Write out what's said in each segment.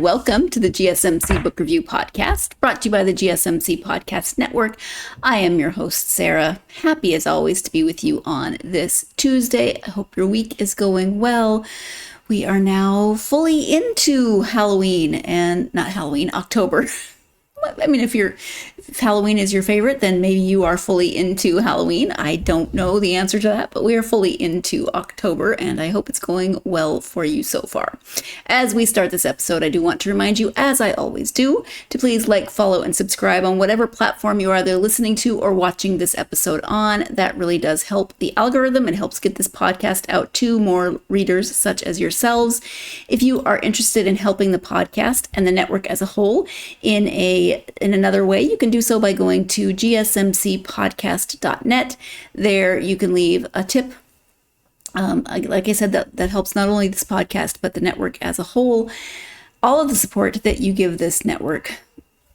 and welcome to the GSMC Book Review Podcast, brought to you by the GSMC Podcast Network. I am your host, Sarah. Happy as always to be with you on this Tuesday. I hope your week is going well. We are now fully into Halloween, and not Halloween, October. I mean, if Halloween is your favorite, then maybe you are fully into Halloween. I don't know the answer to that, but we are fully into October, and I hope it's going well for you so far. As we start this episode, I do want to remind you, as I always do, to please like, follow, and subscribe on whatever platform you are either listening to or watching this episode on. That really does help the algorithm and helps get this podcast out to more readers such as yourselves. If you are interested in helping the podcast and the network as a whole in another way, you can do so by going to gsmcpodcast.net. There you can leave a tip. Like I said, that helps not only this podcast, but the network as a whole. All of the support that you give this network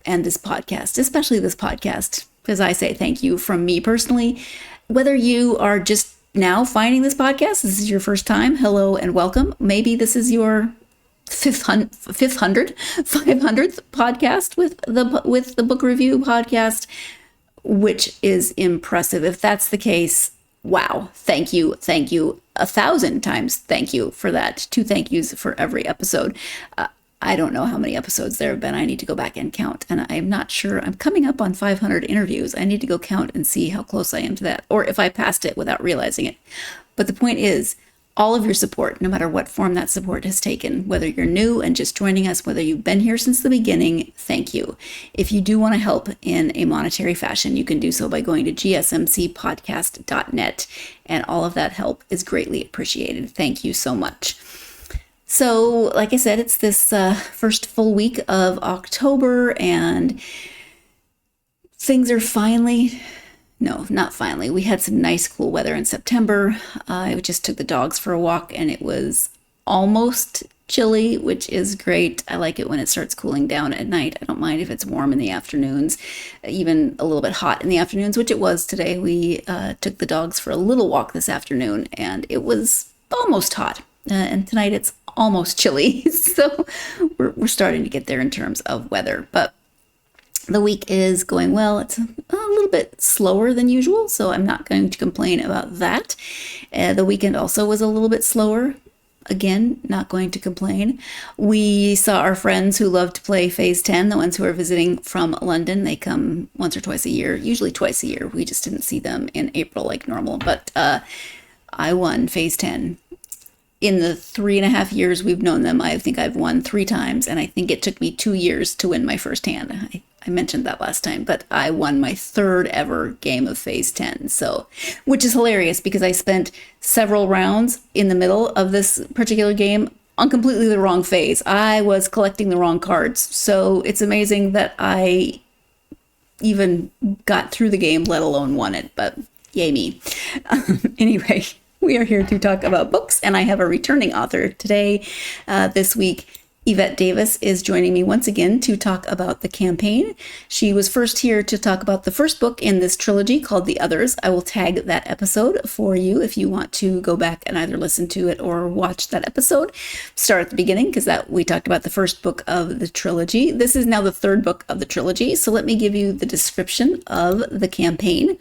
and this podcast, especially this podcast, because I say thank you from me personally. Whether you are just now finding this podcast, this is your first time, hello and welcome. Maybe this is your 500th podcast with the book review podcast, which is impressive. If that's the case, wow, thank you 1,000 times thank you for that. 2 thank yous for every episode. I don't know how many episodes there have been. I need to go back and count, and I'm not sure. I'm coming up on 500 interviews. I need to go count and see how close I am to that, or if I passed it without realizing it. But the point is, all of your support, no matter what form that support has taken, whether you're new and just joining us, whether you've been here since the beginning, thank you. If you do want to help in a monetary fashion, you can do so by going to gsmcpodcast.net, and all of that help is greatly appreciated. Thank you so much. So, like I said, it's this first full week of October, and things are finally... No, not finally. We had some nice cool weather in September. I just took the dogs for a walk, and it was almost chilly, which is great. I like it when it starts cooling down at night. I don't mind if it's warm in the afternoons, even a little bit hot in the afternoons, which it was today. We took the dogs for a little walk this afternoon, and it was almost hot. And tonight it's almost chilly. So we're starting to get there in terms of weather. But the week is going well. It's a little bit slower than usual, so I'm not going to complain about that. The weekend also was a little bit slower. Again, not going to complain. We saw our friends who love to play Phase 10, the ones who are visiting from London. They come once or twice a year, usually twice a year. We just didn't see them in April like normal, but I won Phase 10. In the 3.5 years we've known them, I think I've won 3 times, and I think it took me 2 years to win my first hand. I mentioned that last time, but I won my 3rd ever game of Phase 10, so, which is hilarious because I spent several rounds in the middle of this particular game on completely the wrong phase. I was collecting the wrong cards, so it's amazing that I even got through the game, let alone won it, but yay me. Anyway, we are here to talk about books, and I have a returning author today. This week, Evette Davis is joining me once again to talk about the campaign. She was first here to talk about the first book in this trilogy called The Others. I will tag that episode for you if you want to go back and either listen to it or watch that episode. Start at the beginning because we talked about the first book of the trilogy. This is now the 3rd book of the trilogy, so let me give you the description of the campaign.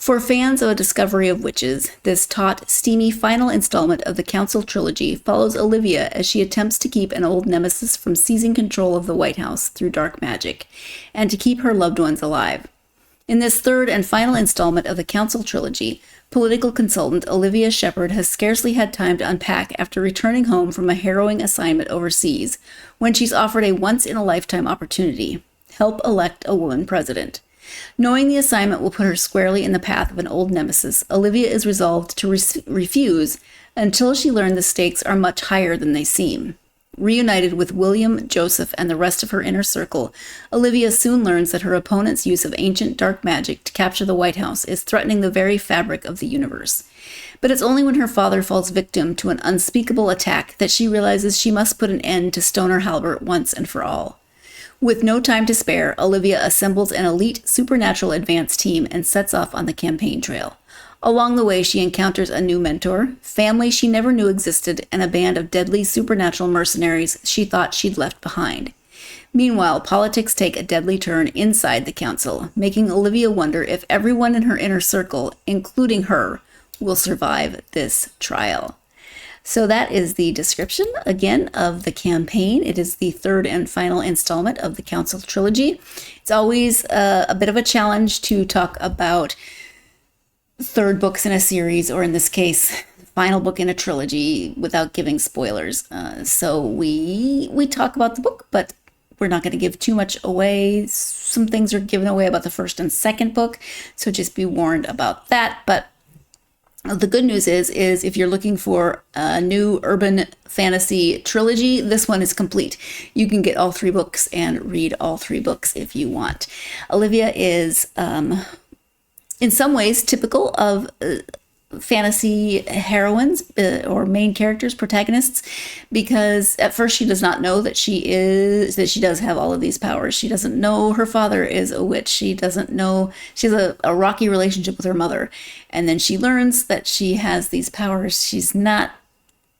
For fans of A Discovery of Witches, this taut, steamy final installment of the Council Trilogy follows Olivia as she attempts to keep an old nemesis from seizing control of the White House through dark magic, and to keep her loved ones alive. In this 3rd and final installment of the Council Trilogy, political consultant Olivia Shepherd has scarcely had time to unpack after returning home from a harrowing assignment overseas, when she's offered a once-in-a-lifetime opportunity: help elect a woman president. Knowing the assignment will put her squarely in the path of an old nemesis, Olivia is resolved to refuse until she learns the stakes are much higher than they seem. Reunited with William, Josef, and the rest of her inner circle, Olivia soon learns that her opponent's use of ancient dark magic to capture the White House is threatening the very fabric of the universe. But it's only when her father falls victim to an unspeakable attack that she realizes she must put an end to Stoner Halbert once and for all. With no time to spare, Olivia assembles an elite supernatural advance team and sets off on the campaign trail. Along the way, she encounters a new mentor, family she never knew existed, and a band of deadly supernatural mercenaries she thought she'd left behind. Meanwhile, politics take a deadly turn inside the council, making Olivia wonder if everyone in her inner circle, including her, will survive this trial. So that is the description, again, of the campaign. It is the third and final installment of the Council Trilogy. It's always a bit of a challenge to talk about third books in a series, or in this case, final book in a trilogy, without giving spoilers. So we talk about the book, but we're not going to give too much away. Some things are given away about the first and second book, so just be warned about that. But the good news is if you're looking for a new urban fantasy trilogy, this one is complete. You can get all three books and read all three books if you want. Olivia is, in some ways, typical of fantasy heroines or main characters, protagonists, because at first she does not know that she does have all of these powers. She doesn't know her father is a witch. She doesn't know, she has a rocky relationship with her mother. And then she learns that she has these powers. She's not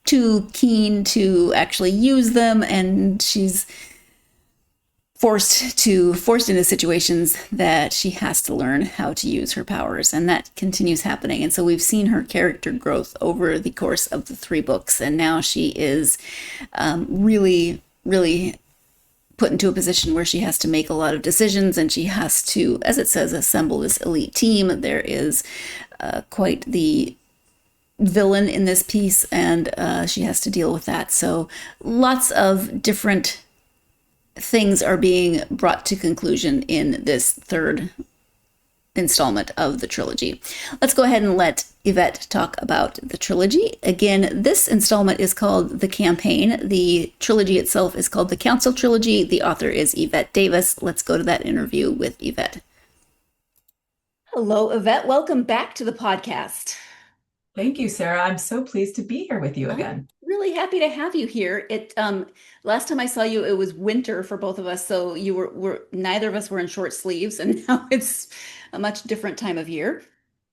too keen to actually use them, and she's forced into situations that she has to learn how to use her powers, and that continues happening. And so we've seen her character growth over the course of the three books, and now she is really put into a position where she has to make a lot of decisions, and she has to, as it says, assemble this elite team. There is quite the villain in this piece, and she has to deal with that. So lots of different things are being brought to conclusion in this third installment of the trilogy. Let's go ahead and let Evette talk about the trilogy. Again, this installment is called The Campaign. The trilogy itself is called the Council Trilogy. The author is Evette Davis. Let's go to that interview with Evette. Hello, Evette. Welcome back to the podcast. Thank you, Sarah. I'm so pleased to be here with you again. Really happy to have you here. Last time I saw you, it was winter for both of us, so you were neither of us were in short sleeves, and now it's a much different time of year.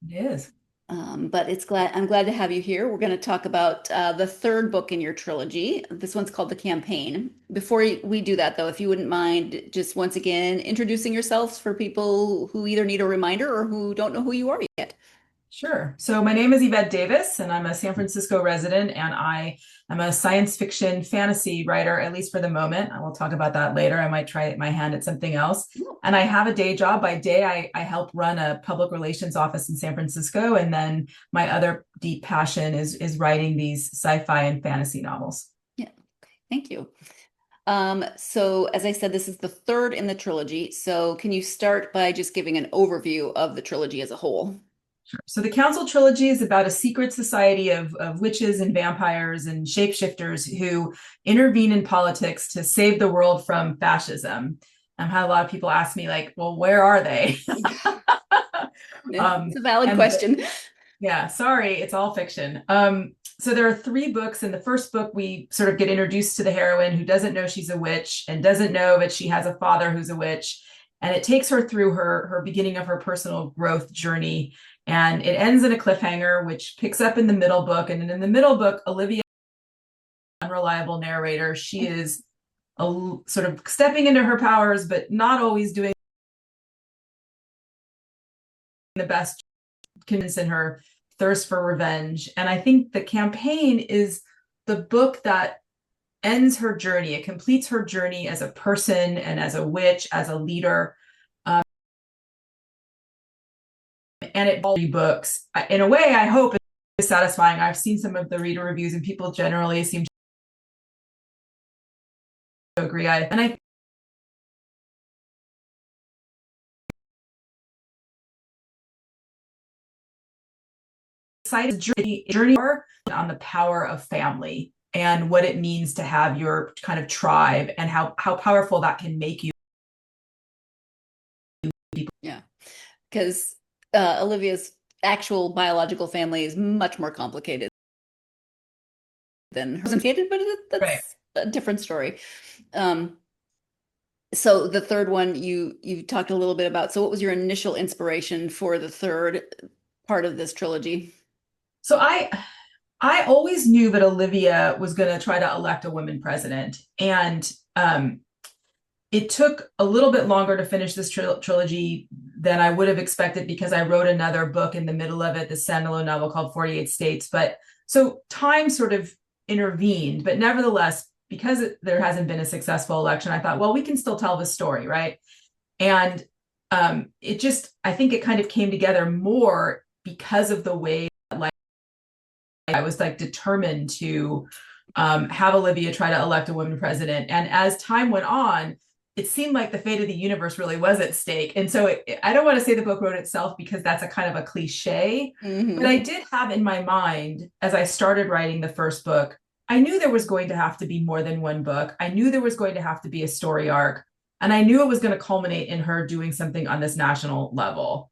It is. But I'm glad to have you here. We're going to talk about the third book in your trilogy. This one's called The Campaign. Before we do that, though, if you wouldn't mind just once again introducing yourselves for people who either need a reminder or who don't know who you are yet. Sure. So my name is Evette Davis, and I'm a San Francisco resident, and I am a science fiction fantasy writer, at least for the moment. I will talk about that later. I might try my hand at something else. And I have a day job. By day, I help run a public relations office in San Francisco, and then my other deep passion is writing these sci-fi and fantasy novels. Yeah. Okay. Thank you. So as I said, this is the third in the trilogy. So can you start by just giving an overview of the trilogy as a whole? Sure. So the Council Trilogy is about a secret society of witches and vampires and shapeshifters who intervene in politics to save the world from fascism. I've had a lot of people ask me, like, well, where are they? It's a valid question. Yeah, sorry, it's all fiction. So there are three books. In the first book, we sort of get introduced to the heroine who doesn't know she's a witch and doesn't know that she has a father who's a witch. And it takes her through her beginning of her personal growth journey. And it ends in a cliffhanger, which picks up in the middle book. And in the middle book, Olivia, unreliable narrator, she is sort of stepping into her powers, but not always doing the best, convincing her thirst for revenge. And I think The Campaign is the book that ends her journey. It completes her journey as a person and as a witch, as a leader. And it all books. In a way, I hope it's satisfying. I've seen some of the reader reviews, and people generally seem to agree. I decided journey on the power of family and what it means to have your kind of tribe, and how powerful that can make you. Yeah, because Olivia's actual biological family is much more complicated than hers, but that's right. A different story. So the third one you talked a little bit about. So what was your initial inspiration for the third part of this trilogy? So I always knew that Olivia was going to try to elect a woman president, and it took a little bit longer to finish this trilogy than I would have expected because I wrote another book in the middle of it, the standalone novel called 48 States. But so time sort of intervened, but nevertheless, because there hasn't been a successful election, I thought, well, we can still tell the story, right? And it just, I think it kind of came together more because of the way that, like, I was like determined to have Olivia try to elect a woman president. And as time went on, it seemed like the fate of the universe really was at stake. And so I don't want to say the book wrote itself because that's a kind of a cliche, but I did have in my mind, as I started writing the first book, I knew there was going to have to be more than one book. I knew there was going to have to be a story arc, and I knew it was going to culminate in her doing something on this national level.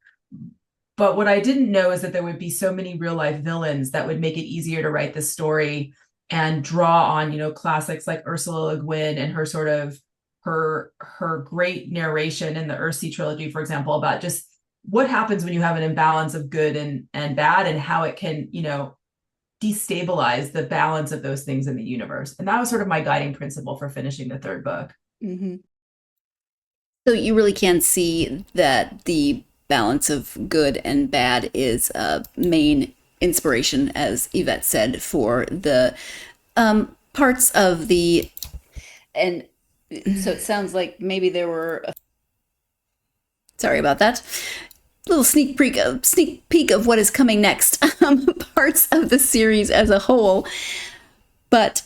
But what I didn't know is that there would be so many real life villains that would make it easier to write this story and draw on, classics like Ursula Le Guin and her sort of her great narration in the Earthsea trilogy, for example, about just what happens when you have an imbalance of good and bad, and how it can, destabilize the balance of those things in the universe. And that was sort of my guiding principle for finishing the third book. Mm-hmm. So you really can see that the balance of good and bad is a main inspiration, as Evette said, for the parts of the, and so it sounds like maybe there were sorry about that, little sneak peek of what is coming next, parts of the series as a whole, but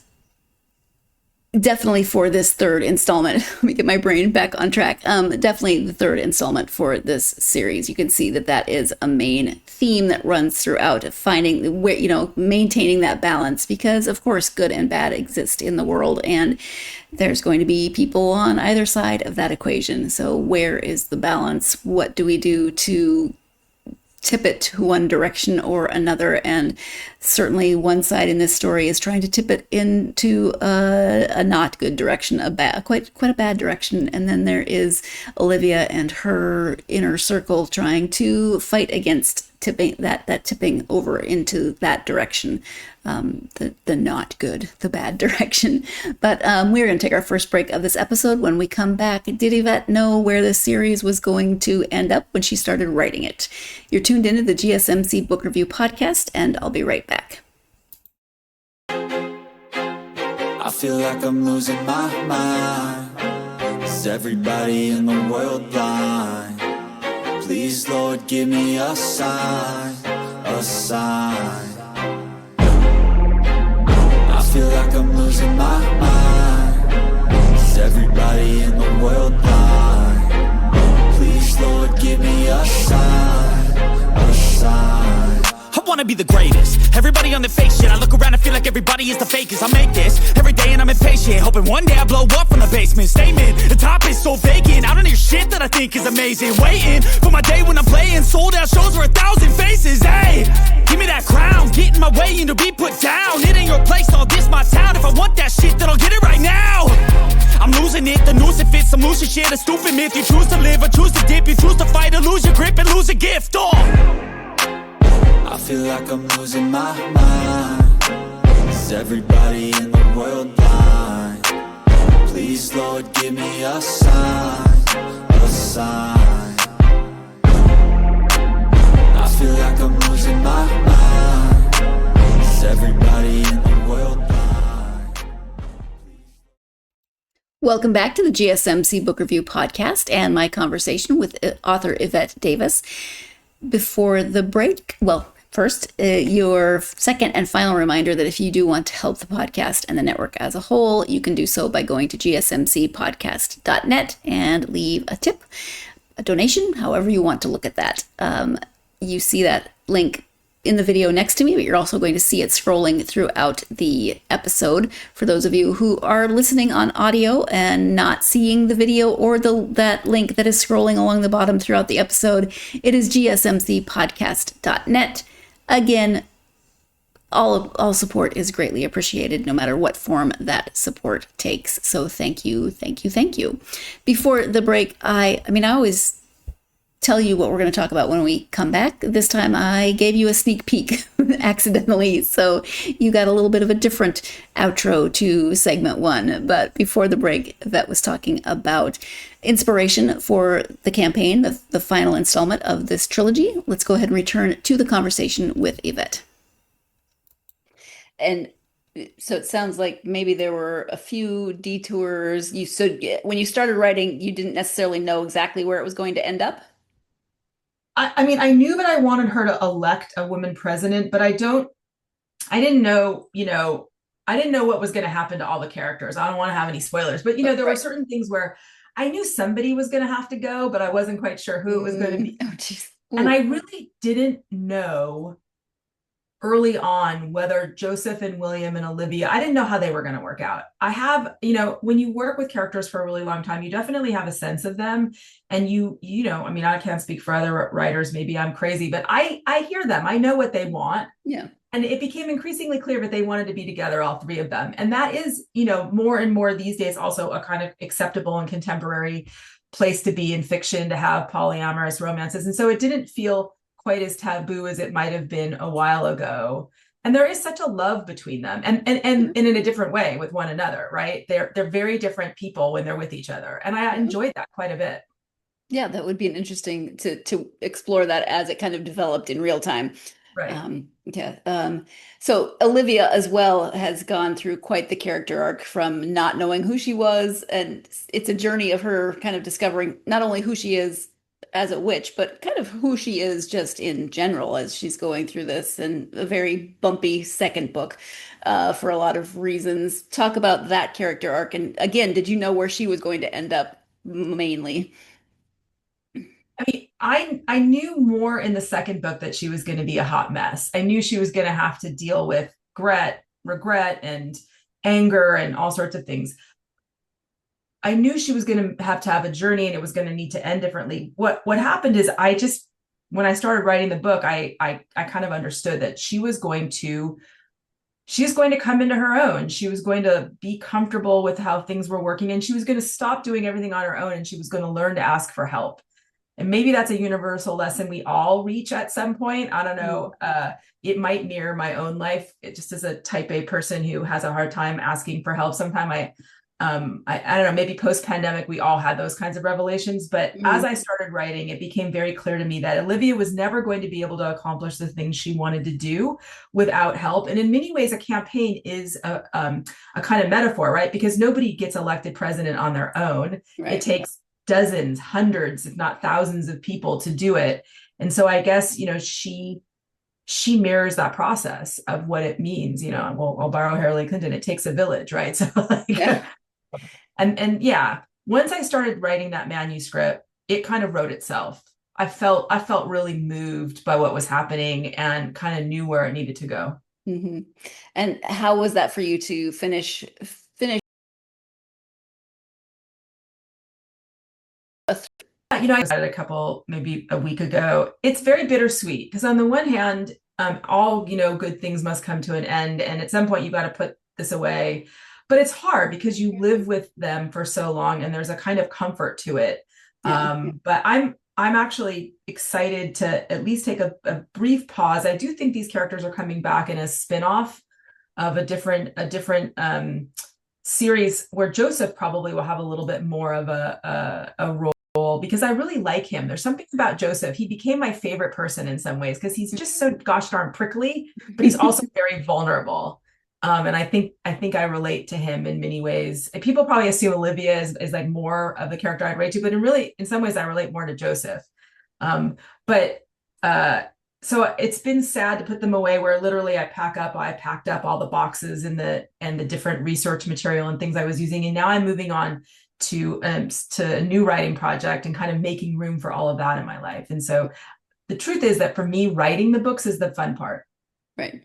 definitely for this third installment, let me get my brain back on track. Definitely the third installment for this series. You can see that is a main theme that runs throughout, finding where, maintaining that balance, because of course good and bad exist in the world, and there's going to be people on either side of that equation. So where is the balance? What do we do to tip it to one direction or another? And certainly one side in this story is trying to tip it into a not good direction, quite a bad direction. And then there is Olivia and her inner circle trying to fight against tipping tipping over into that direction, the not good, the bad direction. But we're going to take our first break of this episode. When we come back, did Evette know where this series was going to end up when she started writing it? You're tuned into the GSMC Book Review Podcast, and I'll be right back. I feel like I'm losing my mind. Is everybody in the world blind? Please, Lord, give me a sign, a sign. I feel like I'm losing my mind. Is everybody in the world blind? Please, Lord, give me a sign, a sign. I wanna be the greatest. Everybody on the fake shit. I look around and feel like everybody is the fakest. I make this every day and I'm impatient, hoping one day I blow up from the basement. Statement, the top is so vacant. I don't hear shit that I think is amazing. Waiting for my day when I'm playing sold out shows where 1,000 faces. Hey, give me that crown, get in my way and to be put down. It ain't your place, all this my town. If I want that shit, then I'll get it right now. I'm losing it, the noose it fits. I'm losing shit, a stupid myth. You choose to live or choose to dip. You choose to fight or lose your grip and lose a gift. I feel like I'm losing my mind. Is everybody in the world blind? Please, Lord, give me a sign, a sign. I feel like I'm losing my mind. Is everybody in the world blind? Welcome back to the GSMC Book Review Podcast and my conversation with author Evette Davis. Before the break, first, your second and final reminder that if you do want to help the podcast and the network as a whole, you can do so by going to gsmcpodcast.net and leave a tip, a donation, however you want to look at that. You see that link in the video next to me, but you're also going to see it scrolling throughout the episode. For those of you who are listening on audio and not seeing the video or that link that is scrolling along the bottom throughout the episode, it is gsmcpodcast.net. Again, all support is greatly appreciated, no matter what form that support takes. So thank you, thank you, thank you. Before the break, I mean, I always tell you what we're going to talk about when we come back. This time I gave you a sneak peek accidentally, so you got a little bit of a different outro to segment one. But before the break, Evette was talking about inspiration for the campaign, the final installment of this trilogy. Let's go ahead and return to the conversation with Evette. And so it sounds like maybe there were a few detours. When you started writing, you didn't necessarily know exactly where it was going to end up. I mean, I knew that I wanted her to elect a woman president, but I didn't know, I didn't know what was going to happen to all the characters. I don't want to have any spoilers, but there were certain things where I knew somebody was going to have to go, but I wasn't quite sure who it was going to be. Oh, geez. And I really didn't know early on whether Josef and William and Olivia, I didn't know how they were going to work out. I have, when you work with characters for a really long time, you definitely have a sense of them. And I mean, I can't speak for other writers, maybe I'm crazy, but I hear them. I know what they want. Yeah. And it became increasingly clear that they wanted to be together, all three of them. And that is, more and more these days also a kind of acceptable and contemporary place to be in fiction, to have polyamorous romances. And so it didn't feel quite as taboo as it might have been a while ago. And there is such a love between them and in a different way with one another, right? They're very different people when they're with each other. And I enjoyed that quite a bit. Yeah, that would be an interesting to explore that as it kind of developed in real time. Right. So Olivia as well has gone through quite the character arc from not knowing who she was, and it's a journey of her kind of discovering not only who she is as a witch, but kind of who she is just in general as she's going through this, and a very bumpy second book for a lot of reasons. Talk about that character arc. And again, did you know where she was going to end up mainly? I mean, I knew more in the second book that she was going to be a hot mess. I knew she was going to have to deal with regret and anger and all sorts of things. I knew she was going to have a journey and it was going to need to end differently. What happened is when I started writing the book, I kind of understood that she was going to come into her own. She was going to be comfortable with how things were working, and she was going to stop doing everything on her own, and she was going to learn to ask for help. And maybe that's a universal lesson we all reach at some point. I don't know. It might mirror my own life. It just as a type A person who has a hard time asking for help. Sometimes I don't know, maybe post-pandemic, we all had those kinds of revelations. But as I started writing, it became very clear to me that Olivia was never going to be able to accomplish the things she wanted to do without help. And in many ways, a campaign is a kind of metaphor, right? Because nobody gets elected president on their own. Right. It takes dozens, hundreds, if not thousands of people to do it. And so I guess, she mirrors that process of what it means. I'll borrow Hillary Clinton. It takes a village, right? So and once I started writing that manuscript, it kind of wrote itself. I felt really moved by what was happening and kind of knew where it needed to go. Mm-hmm. And how was that for you to finish? I said maybe a week ago. It's very bittersweet because on the one hand, all good things must come to an end, and at some point you got to put this away. But it's hard because you live with them for so long, and there's a kind of comfort to it. Yeah. But I'm actually excited to at least take a brief pause. I do think these characters are coming back in a spin-off of a different series where Josef probably will have a little bit more of a role, because I really like him. There's something about Josef. He became my favorite person in some ways because he's just so gosh darn prickly, but he's also very vulnerable. And I think I relate to him in many ways. And people probably assume Olivia is like more of the character I'd relate to, but in some ways I relate more to Josef. So it's been sad to put them away, where literally I packed up all the boxes and the different research material and things I was using. And now I'm moving on to a new writing project and kind of making room for all of that in my life. And so the truth is that for me, writing the books is the fun part. Right.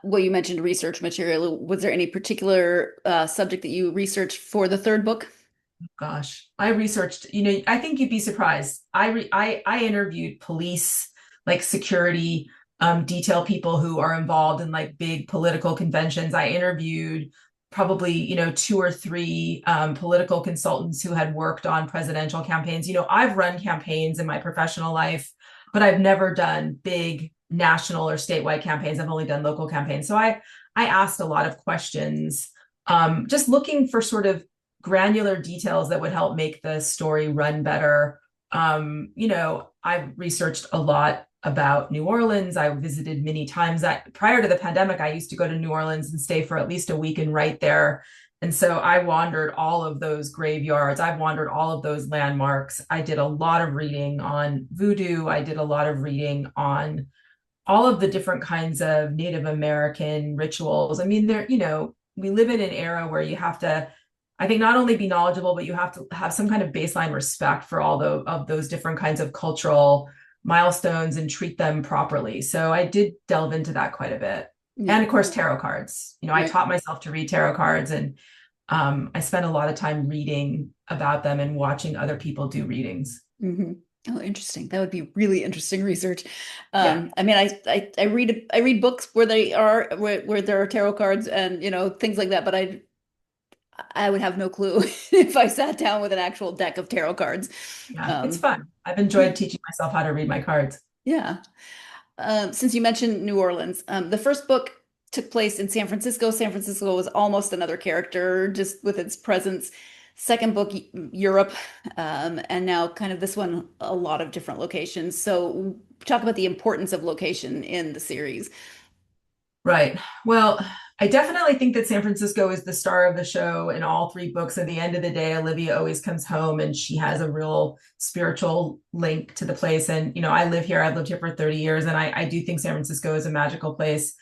Well, you mentioned research material. Was there any particular subject that you researched for the third book? Gosh, I researched, I think you'd be surprised. I interviewed police, like security, detail people who are involved in like big political conventions. I interviewed probably, 2 or 3 political consultants who had worked on presidential campaigns. I've run campaigns in my professional life, but I've never done big national or statewide campaigns. I've only done local campaigns. So I asked a lot of questions, just looking for sort of granular details that would help make the story run better. I've researched a lot about New Orleans. I visited many times. Prior to the pandemic, I used to go to New Orleans and stay for at least a week and write there. And so I wandered all of those graveyards. I've wandered all of those landmarks. I did a lot of reading on voodoo. I did a lot of reading on all of the different kinds of Native American rituals. I mean, we live in an era where you have to, I think, not only be knowledgeable, but you have to have some kind of baseline respect for all of those different kinds of cultural milestones and treat them properly. So I did delve into that quite a bit. Yeah. And of course, tarot cards. Right. I taught myself to read tarot cards, and I spent a lot of time reading about them and watching other people do readings. Mm-hmm. Oh, interesting. That would be really interesting research. I mean, I read books where there are tarot cards and, things like that, but I would have no clue if I sat down with an actual deck of tarot cards. Yeah, it's fun. I've enjoyed teaching myself how to read my cards. Yeah. Since you mentioned New Orleans, the first book took place in San Francisco. San Francisco was almost another character just with its presence. Second book, Europe, and now kind of this one, a lot of different locations. So talk about the importance of location in the series. Right. Well, I definitely think that San Francisco is the star of the show in all 3 books. At the end of the day, Olivia always comes home and she has a real spiritual link to the place. And, I live here. I've lived here for 30 years, and I do think San Francisco is a magical place.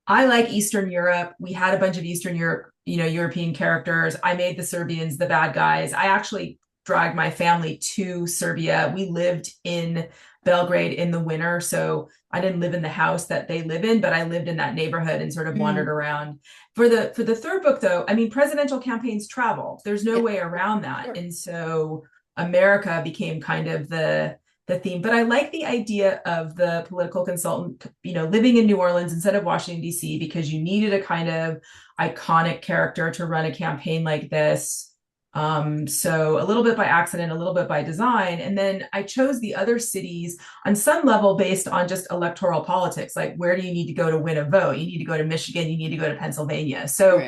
I like Eastern Europe. We had a bunch of Eastern Europe, European characters. I made the Serbians the bad guys. I actually dragged my family to Serbia. We lived in Belgrade in the winter, so I didn't live in the house that they live in, but I lived in that neighborhood and sort of wandered around. For the third book, though, I mean, presidential campaigns travel. There's no way around that. Sure. And so America became kind of the theme. But I like the idea of the political consultant, living in New Orleans instead of Washington, D.C., because you needed a kind of iconic character to run a campaign like this. So a little bit by accident, a little bit by design. And then I chose the other cities on some level based on just electoral politics. Like, where do you need to go to win a vote? You need to go to Michigan, you need to go to Pennsylvania. So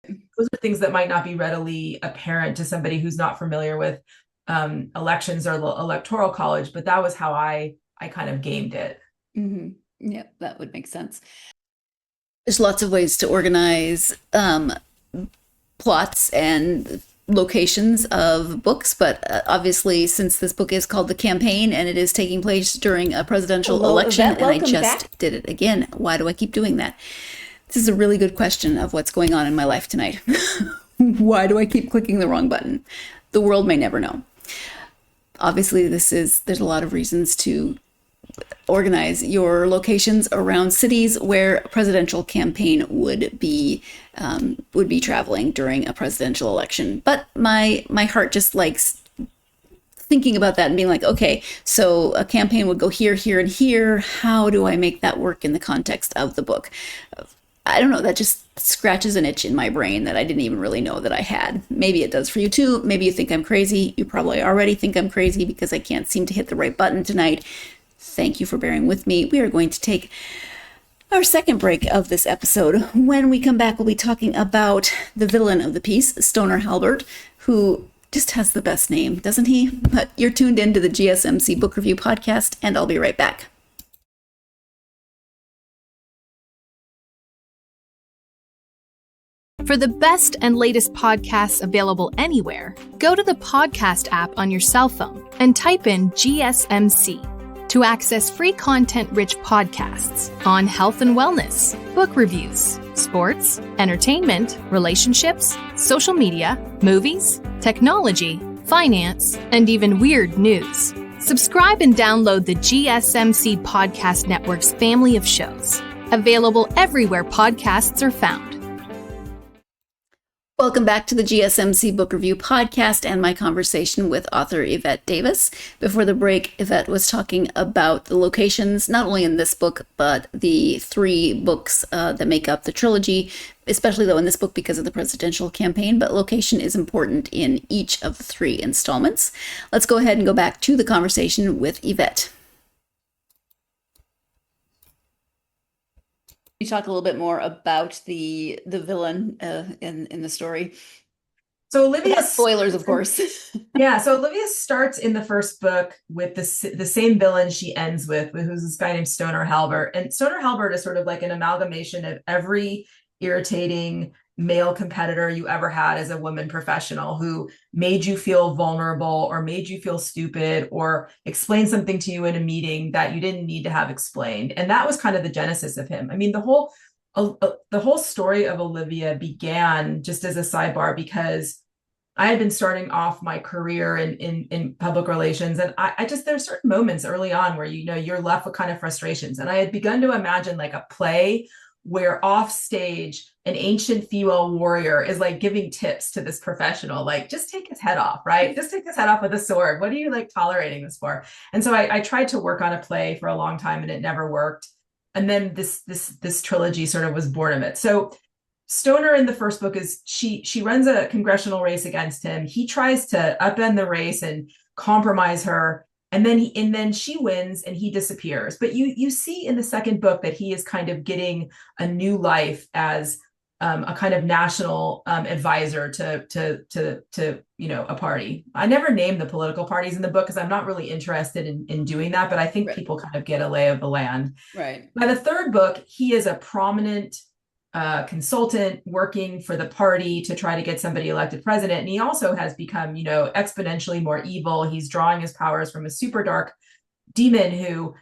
those are things that might not be readily apparent to somebody who's not familiar with elections or the electoral college, but that was how I kind of gamed it. Mm-hmm. Yeah, that would make sense. There's lots of ways to organize plots and locations of books, but obviously, since this book is called The Campaign and it is taking place during a presidential election, and I just did it again. Why do I keep doing that? This is a really good question of what's going on in my life tonight. Why do I keep clicking the wrong button? The world may never know. Obviously, there's a lot of reasons to organize your locations around cities where a presidential campaign would be traveling during a presidential election. But my heart just likes thinking about that and being like, okay, so a campaign would go here, here, and here. How do I make that work in the context of the book? I don't know, that just scratches an itch in my brain that I didn't even really know that I had. Maybe it does for you too. Maybe you think I'm crazy. You probably already think I'm crazy because I can't seem to hit the right button tonight. Thank you for bearing with me. We are going to take our second break of this episode. When we come back, we'll be talking about the villain of the piece, Stoner Halbert, who just has the best name, doesn't he? But you're tuned into the GSMC Book Review Podcast, and I'll be right back. For the best and latest podcasts available anywhere, go to the podcast app on your cell phone and type in GSMC to access free content-rich podcasts on health and wellness, book reviews, sports, entertainment, relationships, social media, movies, technology, finance, and even weird news. Subscribe and download the GSMC Podcast Network's family of shows, available everywhere podcasts are found. Welcome back to the GSMC Book Review Podcast and my conversation with author Evette Davis. Before the break, Evette was talking about the locations, not only in this book, but the 3 books that make up the trilogy, especially though in this book because of the presidential campaign, but location is important in each of the 3 installments. Let's go ahead and go back to the conversation with Evette. You talk a little bit more about the villain in the story. So Olivia, spoilers, of course. So Olivia starts in the first book with the same villain she ends with, who's this guy named Stoner Halbert. And Stoner Halbert is sort of like an amalgamation of every irritating male competitor you ever had as a woman professional who made you feel vulnerable or made you feel stupid or explained something to you in a meeting that you didn't need to have explained. And that was kind of the genesis of him. I mean, the whole story of Olivia began just as a sidebar because I had been starting off my career in public relations. And I just, there's certain moments early on where, you're left with kind of frustrations. And I had begun to imagine like a play where off stage, an ancient female warrior is like giving tips to this professional, like, just take his head off, right? Just take his head off with a sword. What are you like tolerating this for? And so I tried to work on a play for a long time and it never worked. And then this trilogy sort of was born of it. So Stoner in the first book is she runs a congressional race against him. He tries to upend the race and compromise her. And then she wins and he disappears. But you see in the second book that he is kind of getting a new life as a kind of national advisor to a party. I never named the political parties in the book because I'm not really interested in doing that, but I think people kind of get a lay of the land. Right. By the third book, he is a prominent consultant working for the party to try to get somebody elected president. And he also has become, exponentially more evil. He's drawing his powers from a super dark demon who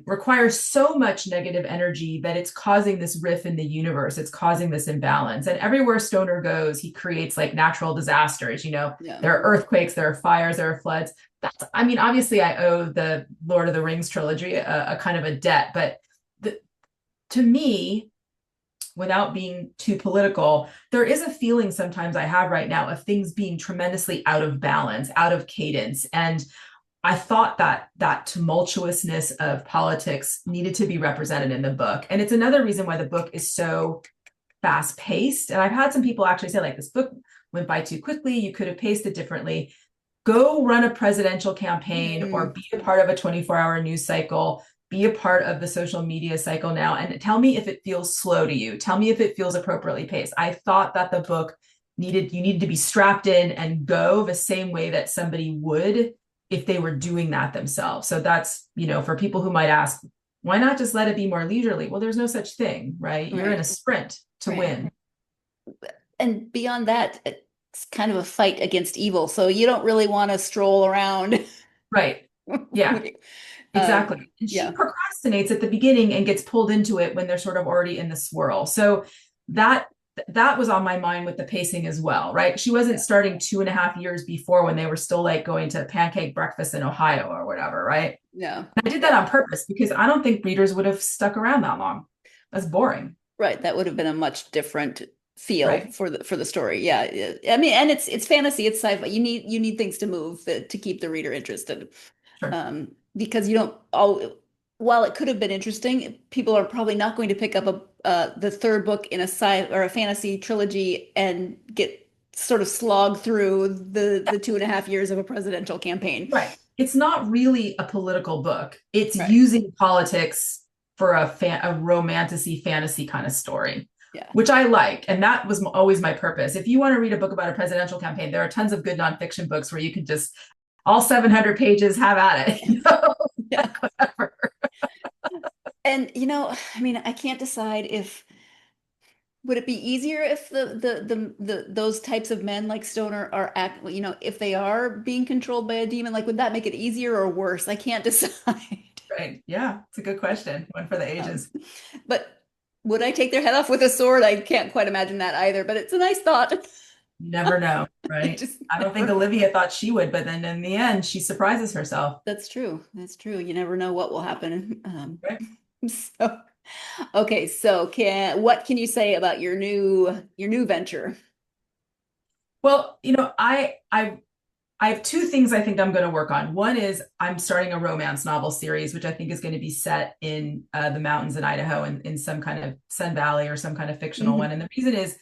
requires so much negative energy that it's causing this rift in the universe. It's causing this imbalance. And everywhere Stoner goes, he creates like natural disasters. There are earthquakes, there are fires, there are floods. Obviously I owe the Lord of the Rings trilogy a kind of a debt, but to me, without being too political, there is a feeling sometimes I have right now of things being tremendously out of balance, out of cadence. And I thought that tumultuousness of politics needed to be represented in the book. And it's another reason why the book is so fast paced. And I've had some people actually say, like, this book went by too quickly. You could have paced it differently. Go run a presidential campaign or be a part of a 24-hour news cycle. Be a part of the social media cycle now and tell me if it feels slow to you. Tell me if it feels appropriately paced. I thought that the book you needed to be strapped in and go the same way that somebody would if they were doing that themselves. So that's, for people who might ask, why not just let it be more leisurely? Well, there's no such thing, right? You're in a sprint to win. And beyond that, it's kind of a fight against evil. So you don't really want to stroll around. Right. Yeah. Exactly. And she procrastinates at the beginning and gets pulled into it when they're sort of already in the swirl. So that was on my mind with the pacing as well, right? She wasn't starting 2.5 years before when they were still like going to pancake breakfast in Ohio or whatever, right? Yeah. And I did that on purpose because I don't think readers would have stuck around that long. That's boring. Right. That would have been a much different feel for the story. Yeah. I mean, and it's fantasy, it's sci-fi. You need things to move to keep the reader interested. Sure. Because while it could have been interesting, people are probably not going to pick up the third book in a or a fantasy trilogy and get sort of slogged through the 2.5 years of a presidential campaign. Right. It's not really a political book. It's using politics for a romantasy fantasy kind of story. Yeah. Which I like. And that was always my purpose. If you want to read a book about a presidential campaign, there are tons of good nonfiction books where you can just all 700 pages have at it. Yeah. Whatever. And I can't decide would it be easier if those types of men like Stoner are if they are being controlled by a demon, like would that make it easier or worse? I can't decide. Right. Yeah. It's a good question. One for the ages. But would I take their head off with a sword? I can't quite imagine that either, but it's a nice thought. You never know, right? I don't think Olivia thought she would, but then in the end, she surprises herself. That's true. That's true. You never know what will happen. So, okay. So what can you say about your new venture? Well, I have two things I think I'm going to work on. One is I'm starting a romance novel series, which I think is going to be set in the mountains in Idaho and in some kind of Sun Valley or some kind of fictional one. And the reason is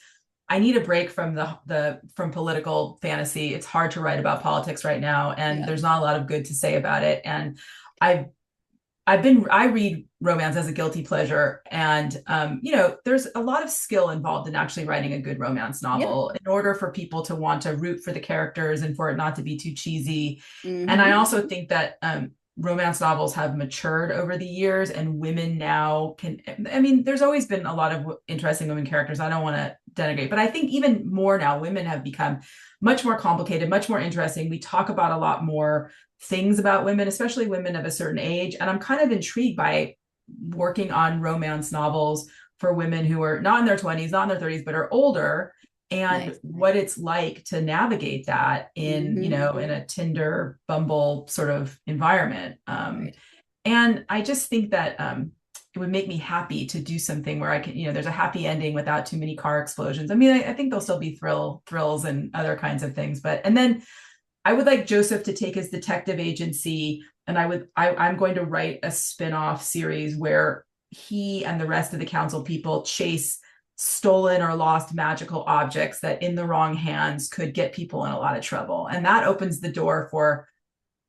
I need a break from from political fantasy. It's hard to write about politics right now, and there's not a lot of good to say about it. And I read romance as a guilty pleasure, and there's a lot of skill involved in actually writing a good romance novel in order for people to want to root for the characters and for it not to be too cheesy. And I also think that romance novels have matured over the years, and women now there's always been a lot of interesting women characters. I don't want to denigrate, but I think even more now, women have become much more complicated, much more interesting. We talk about a lot more things about women, especially women of a certain age. And I'm kind of intrigued by working on romance novels for women who are not in their 20s, not in their 30s, but are older, and what it's like to navigate that in, in a Tinder, Bumble sort of environment. And I just think that it would make me happy to do something where I can, there's a happy ending without too many car explosions. I mean, I think there'll still be thrills and other kinds of things, and then I would like Josef to take his detective agency, and I'm going to write a spin-off series where he and the rest of the council people chase stolen or lost magical objects that in the wrong hands could get people in a lot of trouble. And that opens the door for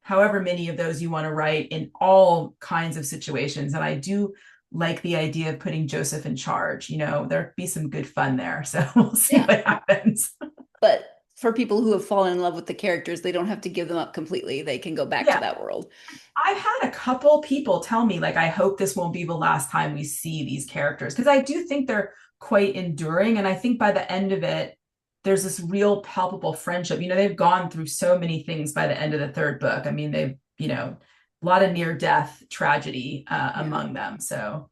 however many of those you want to write in all kinds of situations. And I do like the idea of putting Josef in charge. There'd be some good fun there. So we'll see what happens. But for people who have fallen in love with the characters, they don't have to give them up completely. They can go back to that world. I've had a couple people tell me, like, I hope this won't be the last time we see these characters, because I do think they're quite enduring. And I think by the end of it, there's this real palpable friendship. They've gone through so many things by the end of the third book. I mean, they've, a lot of near-death tragedy among them. So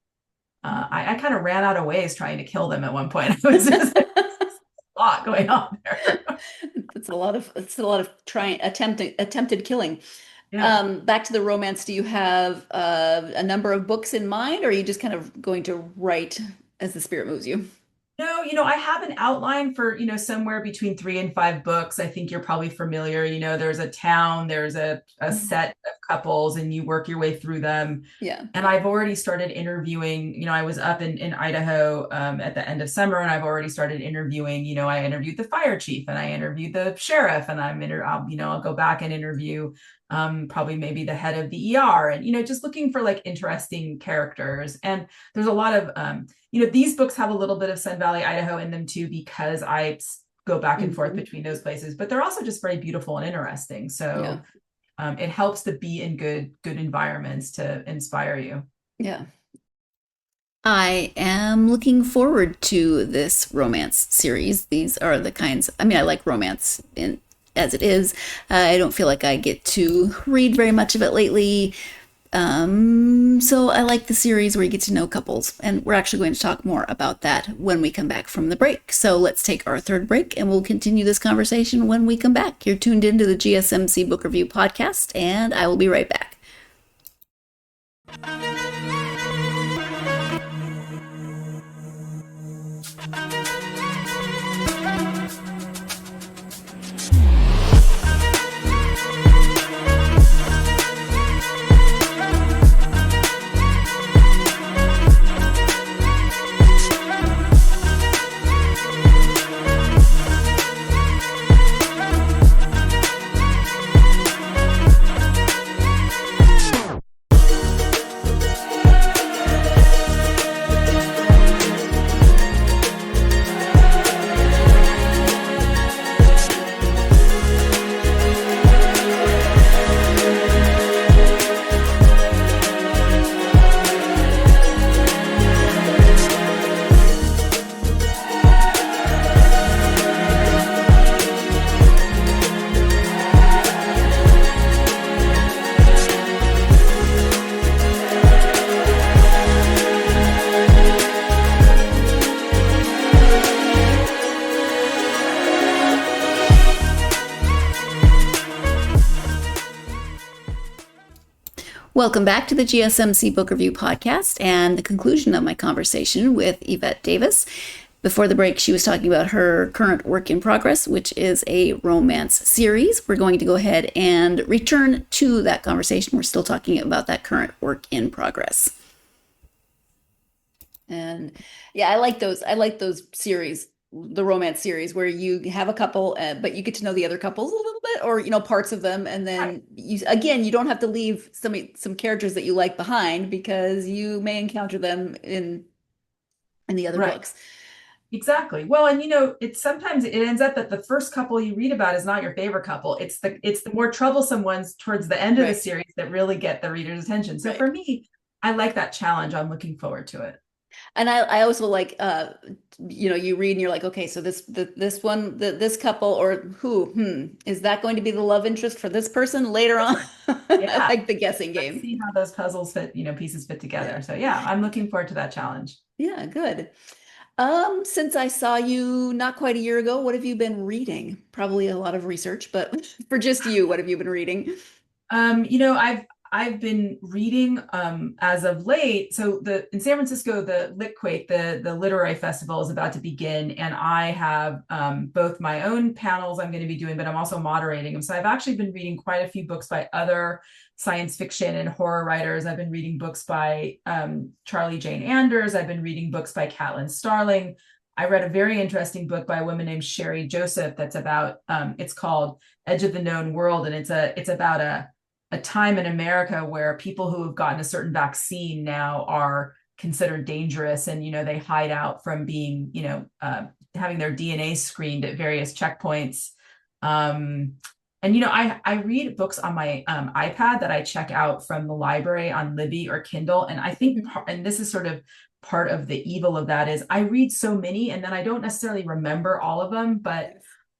I kind of ran out of ways trying to kill them at one point. It was just a lot going on there. It's a lot of attempted killing. Yeah. Back to the romance. Do you have a number of books in mind, or are you just kind of going to write as the spirit moves you? No, I have an outline for, somewhere between 3 and 5 books. I think you're probably familiar. There's a town, there's a set of couples, and you work your way through them. Yeah. And I've already started interviewing. I was up in Idaho at the end of summer, and I've already started interviewing. I interviewed the fire chief, and I interviewed the sheriff, and I'll go back and interview probably maybe the head of the ER, and just looking for like interesting characters. And there's a lot of these books have a little bit of Sun Valley, Idaho in them too, because I go back and forth between those places, but they're also just very beautiful and interesting. So it helps to be in good environments to inspire you. Yeah. I am looking forward to this romance series. These are the kinds, I like romance as it is. I don't feel like I get to read very much of it lately. So I like the series where you get to know couples, and we're actually going to talk more about that when we come back from the break. So let's take our third break, and we'll continue this conversation when we come back. You're tuned into the GSMC Book Review Podcast, and I will be right back. Welcome back to the GSMC Book Review Podcast and the conclusion of my conversation with Evette Davis. Before the break, she was talking about her current work in progress, which is a romance series. We're going to go ahead and return to that conversation. We're still talking about that current work in progress. And yeah, I like those series, the romance series where you have a couple, but you get to know the other couples a little bit, or parts of them, and then you don't have to leave some characters that you like behind, because you may encounter them in the other books. Exactly. Well, and it's sometimes it ends up that the first couple you read about is not your favorite couple. It's the more troublesome oones towards the end of the series that really get the reader's attention. So for me, I like that challenge. I'm looking forward to it. And I also like, you read and you're like, okay, so this one, this couple, or is that going to be the love interest for this person later on? Yeah. I like the guessing game. Let's see how those puzzles fit, pieces fit together. Yeah. So yeah, I'm looking forward to that challenge. Yeah, good. Since I saw you not quite a year ago, what have you been reading? Probably a lot of research, but for just you, what have you been reading? I've been reading as of late. So in San Francisco, the Litquake, the literary festival, is about to begin, and I have both my own panels I'm going to be doing, but I'm also moderating them. So I've actually been reading quite a few books by other science fiction and horror writers. I've been reading books by Charlie Jane Anders. I've been reading books by Catelyn Starling. I read a very interesting book by a woman named Sherry Joseph that's about, it's called Edge of the Known World, and it's about a time in America where people who have gotten a certain vaccine now are considered dangerous, and they hide out from being having their DNA screened at various checkpoints. I read books on my iPad that I check out from the library on Libby or Kindle, and I think, and this is sort of part of the evil of that, is I read so many and then I don't necessarily remember all of them, but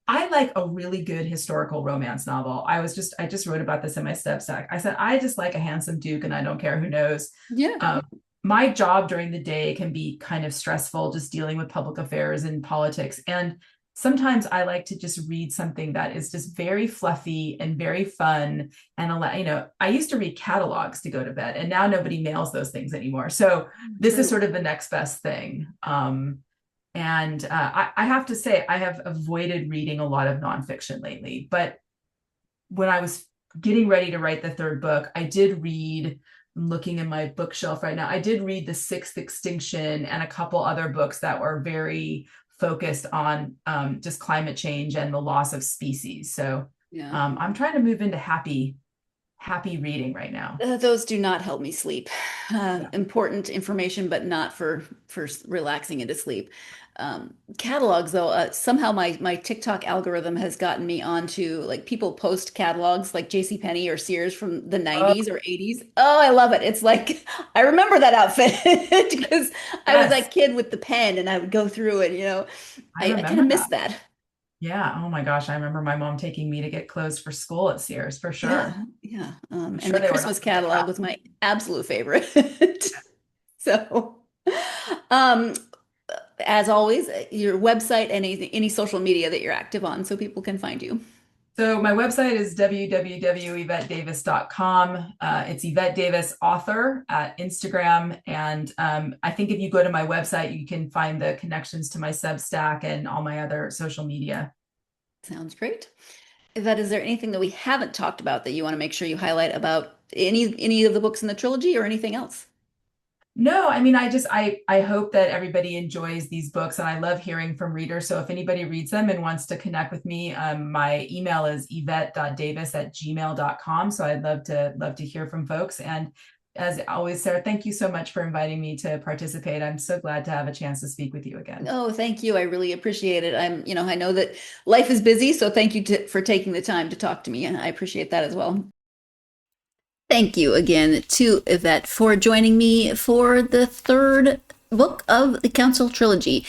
I like a really good historical romance novel. I just wrote about this in my Substack. I said, I just like a handsome duke and I don't care who knows. Yeah. My job during the day can be kind of stressful, just dealing with public affairs and politics. And sometimes I like to just read something that is just very fluffy and very fun. And I used to read catalogs to go to bed, and now nobody mails those things anymore. So this is sort of the next best thing. And I have to say, I have avoided reading a lot of nonfiction lately. But when I was getting ready to write the third book, I did read, I'm looking in my bookshelf right now, I did read The Sixth Extinction and a couple other books that were very focused on just climate change and the loss of species. So I'm trying to move into happy reading right now. Those do not help me sleep. Important information, but not for relaxing into sleep. Catalogs, though, somehow my TikTok algorithm has gotten me onto, like, people post catalogs like JCPenney or Sears from the 90s or 80s. Oh, I love it. It's like, I remember that outfit because I was that kid with the pen and I would go through it, I kind of miss that. Yeah. Oh my gosh. I remember my mom taking me to get clothes for school at Sears, for sure. Yeah. And the Christmas catalog was my absolute favorite. So, as always, your website and any social media that you're active on, so people can find you. So my website is www.evettedavis.com. It's Evette Davis author at Instagram. And I think if you go to my website, you can find the connections to my Substack and all my other social media. Sounds great. Evette, is there anything that we haven't talked about that you want to make sure you highlight about any of the books in the trilogy or anything else? No, I mean, I hope that everybody enjoys these books, and I love hearing from readers. So if anybody reads them and wants to connect with me, my email is evette.davis@gmail.com. So I'd love to hear from folks. And as always, Sarah, thank you so much for inviting me to participate. I'm so glad to have a chance to speak with you again. Oh, thank you. I really appreciate it. I know that life is busy, so thank you for taking the time to talk to me. And I appreciate that as well. Thank you again to Evette for joining me for the third book of the Council Trilogy.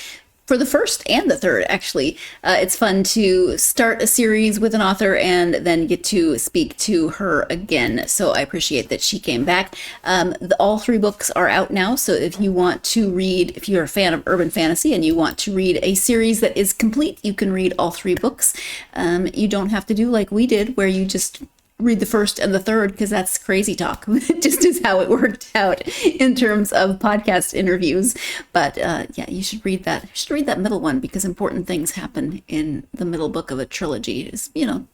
For the first and the third, actually. It's fun to start a series with an author and then get to speak to her again. So I appreciate that she came back. All three books are out now. So if you want to read, if you're a fan of urban fantasy and you want to read a series that is complete, you can read all three books. You don't have to do like we did, where you just read the first and the third because that's crazy talk. Just is how it worked out in terms of podcast interviews. But yeah, you should read that. You should read that middle one because important things happen in the middle book of a trilogy. Is, you know,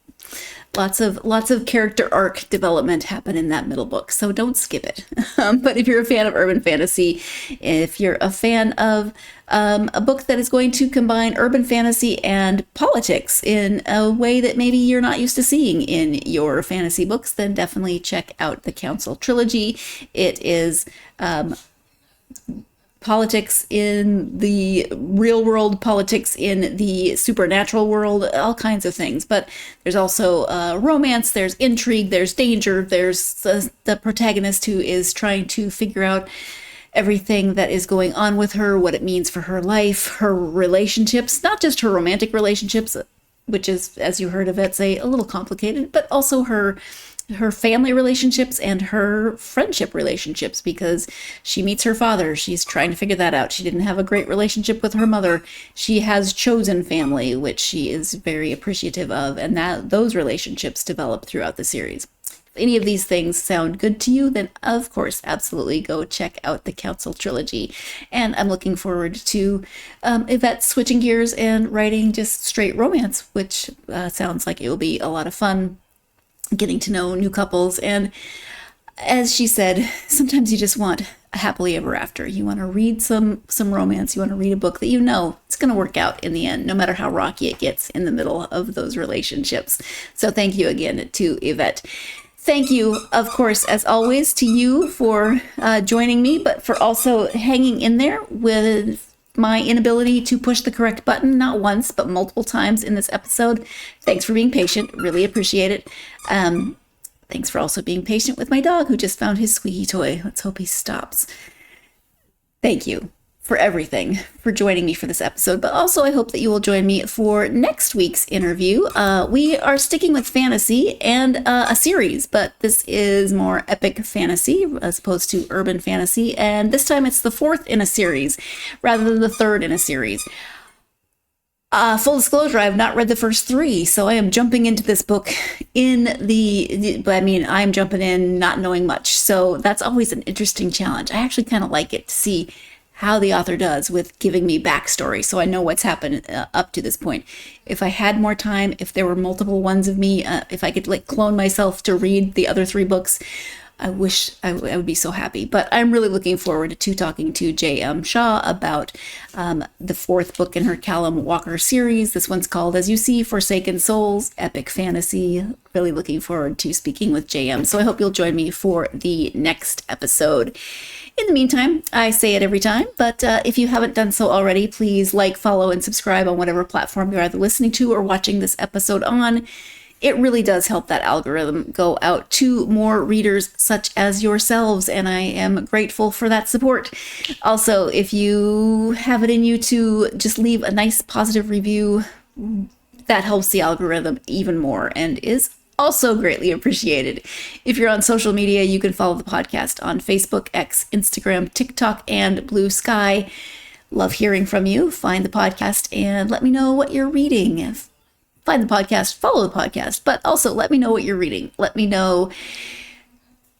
lots of character arc development happen in that middle book, so don't skip it. But if you're a fan of urban fantasy, if you're a fan of a book that is going to combine urban fantasy and politics in a way that maybe you're not used to seeing in your fantasy books, then definitely check out the Council Trilogy. It is politics in the real world, politics in the supernatural world, all kinds of things. But there's also romance, there's intrigue, there's danger, there's the protagonist who is trying to figure out everything that is going on with her, what it means for her life, her relationships, not just her romantic relationships, which is, as you heard Evette say, a little complicated, but also her family relationships and her friendship relationships, because she meets her father. She's trying to figure that out. She didn't have a great relationship with her mother. She has chosen family, which she is very appreciative of, and that those relationships develop throughout the series. If any of these things sound good to you, then of course, absolutely go check out the Council Trilogy. And I'm looking forward to Evette switching gears and writing just straight romance, which sounds like it will be a lot of fun, getting to know new couples. And as she said, sometimes you just want a happily ever after. You want to read some romance. You want to read a book that you know it's going to work out in the end, no matter how rocky it gets in the middle of those relationships. So thank you again to Evette. Thank you, of course, as always, to you for joining me, but for also hanging in there with my inability to push the correct button, not once, but multiple times in this episode. Thanks for being patient. Really appreciate it. Thanks for also being patient with my dog who just found his squeaky toy. Let's hope he stops. Thank you for everything, for joining me for this episode, but also I hope that you will join me for next week's interview. We are sticking with fantasy and a series, but this is more epic fantasy as opposed to urban fantasy, and this time it's the fourth in a series rather than the third in a series. Full disclosure, I have not read the first three, so I am jumping into this book I'm jumping in not knowing much, so that's always an interesting challenge. I actually kind of like it to see how the author does with giving me backstory, so I know what's happened up to this point. If I had more time, if there were multiple ones of me, if I could like clone myself to read the other three books, I wish I would be so happy. But I'm really looking forward to talking to J.M. Shaw about the fourth book in her Callum Walker series. This one's called, as you see, Forsaken Souls, epic fantasy. Really looking forward to speaking with J.M. So I hope you'll join me for the next episode. In the meantime, I say it every time, but if you haven't done so already, please like, follow, and subscribe on whatever platform you're either listening to or watching this episode on. It really does help that algorithm go out to more readers such as yourselves, and I am grateful for that support. Also, if you have it in you to just leave a nice positive review, that helps the algorithm even more and is also greatly appreciated. If you're on social media, you can follow the podcast on Facebook, X, Instagram, TikTok, and Blue Sky. Love hearing from you. Find the podcast and let me know what you're reading. Find the podcast, follow the podcast, but also let me know what you're reading. Let me know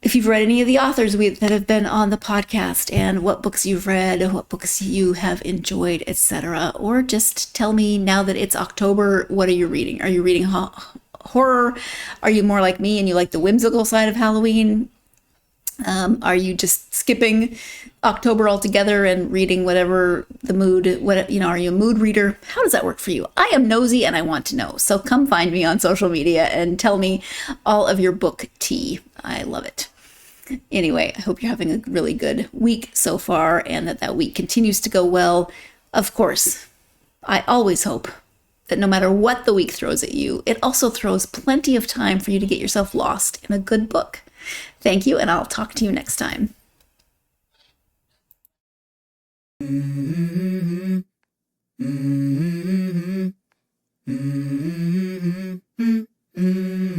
if you've read any of the authors that have been on the podcast and what books you've read, what books you have enjoyed, etc. Or just tell me, now that it's October, what are you reading? Are you reading horror? Are you more like me and you like the whimsical side of Halloween? Are you just skipping October altogether and reading whatever the mood, are you a mood reader? How does that work for you? I am nosy and I want to know. So come find me on social media and tell me all of your book tea. I love it. Anyway, I hope you're having a really good week so far and that week continues to go well. Of course, I always hope that no matter what the week throws at you, it also throws plenty of time for you to get yourself lost in a good book. Thank you, and I'll talk to you next time.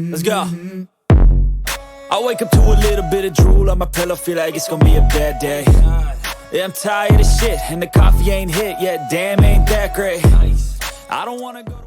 Let's go. I wake up to a little bit of drool on my pillow, feel like it's gonna be a bad day. Yeah, I'm tired of shit, and the coffee ain't hit yet, damn, ain't that great. I don't wanna go to